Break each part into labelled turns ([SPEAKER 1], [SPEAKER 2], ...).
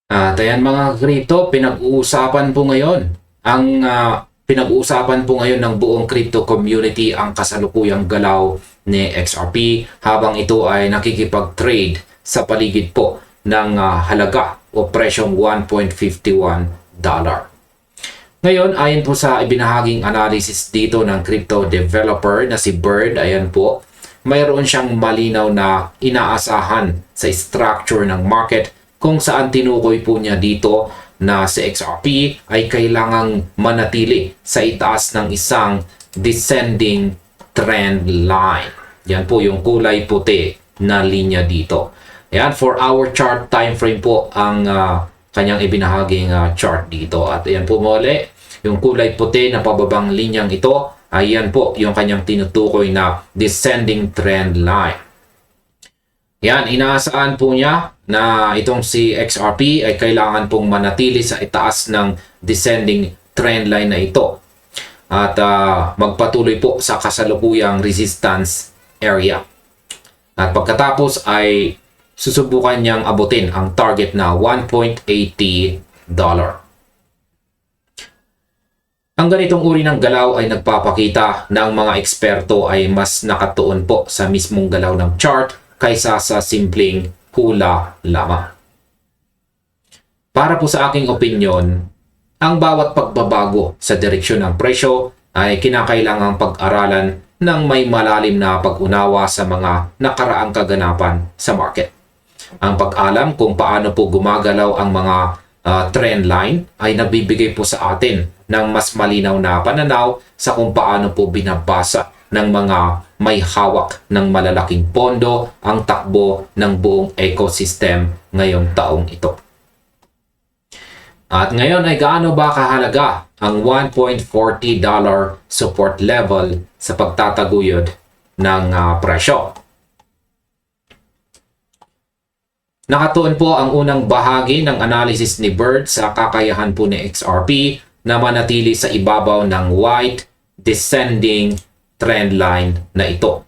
[SPEAKER 1] Ayan mga kripto, pinag-uusapan po ngayon pinag-uusapan po ngayon ng buong crypto community ang kasalukuyang galaw ni XRP habang ito ay nakikipag-trade sa paligid po ng halaga o presyong $1.51. Ngayon, ayon po sa ibinahaging analysis dito ng crypto developer na si Bird, ayan po, mayroon siyang malinaw na inaasahan sa structure ng market kung saan tinukoy po niya dito na si XRP ay kailangang manatili sa itaas ng isang descending trend line. Yan po yung kulay puti na linya dito. Yan, for our chart time frame po ang kanyang ibinahaging chart dito. At ayan po muli, yung kulay puti na pababang linyang ito, ayan po yung kanyang tinutukoy na descending trend line. Yan, inaasahan po niya na itong si XRP ay kailangan pong manatili sa itaas ng descending trend line na ito at magpatuloy po sa kasalukuyang resistance area. At pagkatapos ay susubukan niyang abutin ang target na $1.80. Ang ganitong uri ng galaw ay nagpapakita na ang mga eksperto ay mas nakatuon po sa mismong galaw ng chart kaysa sa simpleng hula lamang. Para po sa aking opinyon, ang bawat pagbabago sa direksyon ng presyo ay kinakailangang pag-aralan ng may malalim na pag-unawa sa mga nakaraang kaganapan sa market. Ang pag-alam kung paano po gumagalaw ang mga trend line ay nabibigay po sa atin ng mas malinaw na pananaw sa kung paano po binabasa ng mga may hawak ng malalaking pondo ang takbo ng buong ecosystem ngayong taong ito. At ngayon ay gaano ba kahalaga ang $1.40 support level sa pagtataguyod ng presyo? Nakatuon po ang unang bahagi ng analysis ni Bird sa kakayahan po ni XRP na manatili sa ibabaw ng white descending trend line na ito.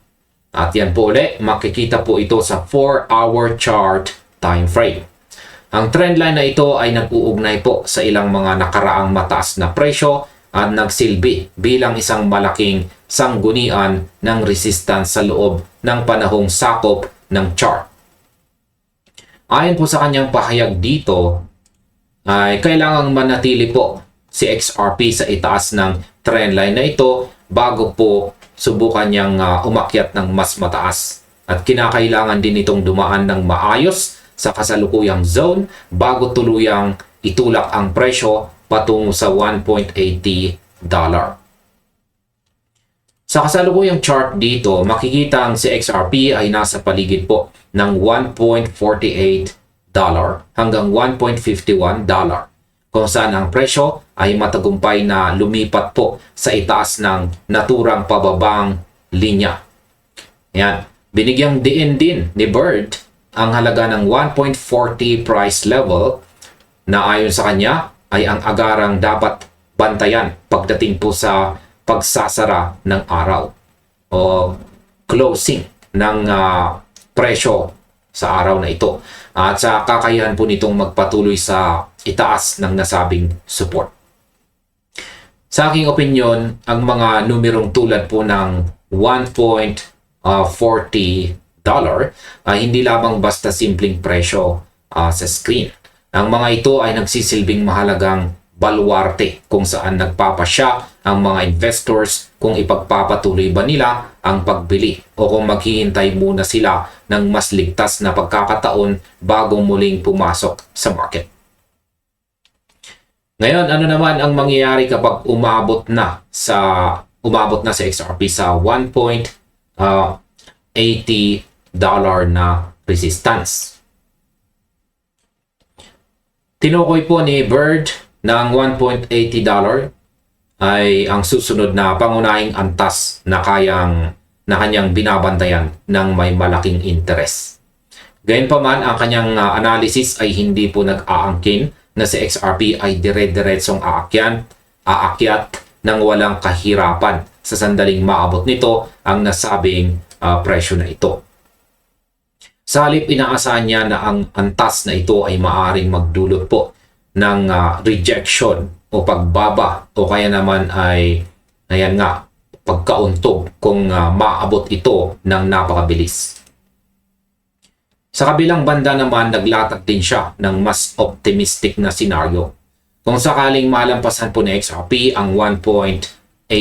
[SPEAKER 1] At yan po ulit, makikita po ito sa 4-hour chart time frame. Ang trend line na ito ay nag-uugnay po sa ilang mga nakaraang mataas na presyo at nagsilbi bilang isang malaking sanggunian ng resistance sa loob ng panahong sakop ng chart. Ayon po sa kanyang pahayag dito, ay kailangang manatili po si XRP sa itaas ng trend line na ito bago po subukan niyang umakyat ng mas mataas. At kinakailangan din itong dumaan ng maayos sa kasalukuyang zone bago tuluyang itulak ang presyo patungo sa $1.80. Sa kasalukuyang chart dito, makikita ang si XRP ay nasa paligid po ng $1.48 hanggang $1.51, kung saan ang presyo ay matagumpay na lumipat po sa itaas ng naturang pababang linya. Yan. Binigyang diin din ni Bird ang halaga ng 1.40 price level na ayon sa kanya ay ang agarang dapat bantayan pagdating po sa pagsasara ng araw o closing ng presyo sa araw na ito at sa kakayahan po nitong magpatuloy sa itaas ng nasabing support. Sa aking opinyon, ang mga numerong tulad po ng $1.40 ay hindi lamang basta simpleng presyo sa screen. Ang mga ito ay nagsisilbing mahalagang baluarte kung saan nagpapasya ang mga investors kung ipagpapatuloy ba nila ang pagbili o kung maghihintay muna sila ng mas ligtas na pagkakataon bago muling pumasok sa market. Ngayon, ano naman ang mangyayari kapag umabot na sa XRP sa $1.80 na resistance? Tinukoy po ni Bird ng $1.80 ay ang susunod na pangunahing antas na kanyang binabantayan ng may malaking interest. Gayunpaman, ang kanyang analysis ay hindi po nag-aangkin na si XRP ay dire-diretsong aakyat ng walang kahirapan sa sandaling maabot nito ang nasabing presyo na ito. Sa halip, inaasahan niya na ang antas na ito ay maaring magdulot po ng rejection o pagbaba o kaya naman ay, ayan nga, pagkauntog kung maabot ito ng napakabilis. Sa kabilang banda naman, naglatag din siya ng mas optimistic na senaryo. Kung sakaling malampasan po ni XRP ang $1.80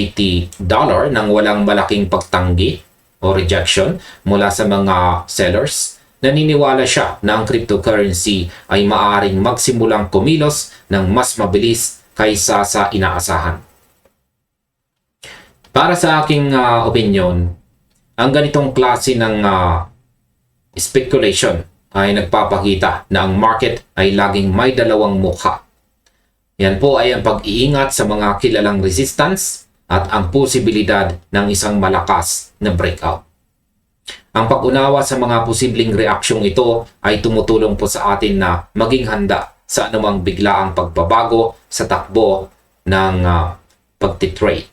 [SPEAKER 1] nang walang malaking pagtanggi o rejection mula sa mga sellers, naniniwala siya na ang cryptocurrency ay maaring magsimulang kumilos ng mas mabilis kaysa sa inaasahan. Para sa aking opinion, ang ganitong klase ng speculation ay nagpapakita na ang market ay laging may dalawang mukha. Yan po ay ang pag-iingat sa mga kilalang resistance at ang posibilidad ng isang malakas na breakout. Ang pag-unawa sa mga posibleng reaksyong ito ay tumutulong po sa atin na maging handa sa anumang biglaang pagbabago sa takbo ng pagtitrade.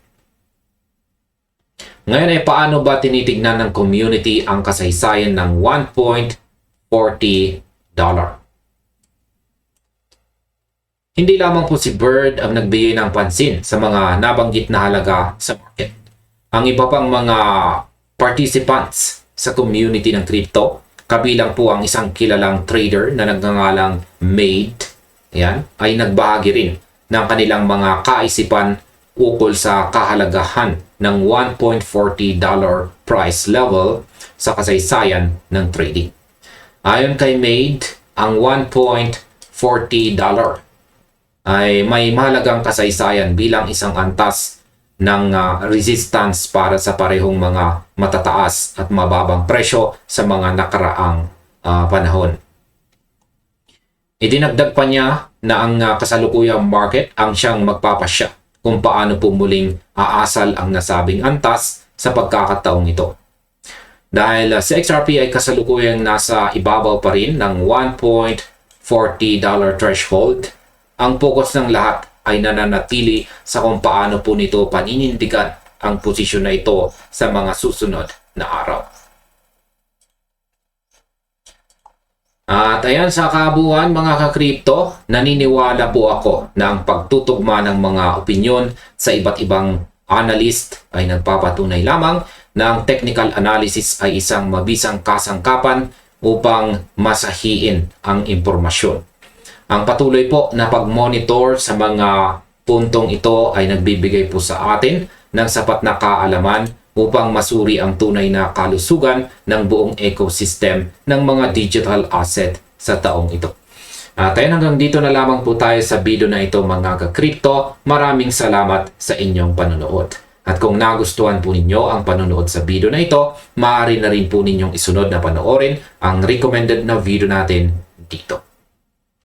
[SPEAKER 1] Ngayon ay paano ba tinitignan ng community ang kasaysayan ng $1.40? Hindi lamang po si Bird ang nagbigay ng pansin sa mga nabanggit na halaga sa market. Ang iba pang mga participants sa community ng crypto, kabilang po ang isang kilalang trader na nagngangalang Made, ay nagbahagi rin ng kanilang mga kaisipan ukol sa kahalagahan ng $1.40 price level sa kasaysayan ng trading. Ayon kay Made, ang $1.40 ay may mahalagang kasaysayan bilang isang antas ng resistance para sa parehong mga matataas at mababang presyo sa mga nakaraang panahon. Idinagdag pa niya na ang kasalukuyang market ang siyang magpapasya kung paano po muling aasal ang nasabing antas sa pagkakataong ito. Dahil si XRP ay kasalukuyang nasa ibabaw pa rin ng $1.40 threshold, ang focus ng lahat ay nananatili sa kung paano po nito paninindigan ang posisyon na ito sa mga susunod na araw. At ayan, sa kabuuan mga ka-crypto, naniniwala po ako na ang pagtutugma ng mga opinyon sa iba't ibang analyst ay nagpapatunay lamang na ang technical analysis ay isang mabisang kasangkapan upang masahiin ang impormasyon. Ang patuloy po na pag-monitor sa mga puntong ito ay nagbibigay po sa atin ng sapat na kaalaman upang masuri ang tunay na kalusugan ng buong ecosystem ng mga digital asset sa taong ito. At hanggang dito na lamang po tayo sa video na ito mga ka-crypto. Maraming salamat sa inyong panonood. At kung nagustuhan po ninyo ang panonood sa video na ito, maaari na rin po ninyong isunod na panoorin ang recommended na video natin dito.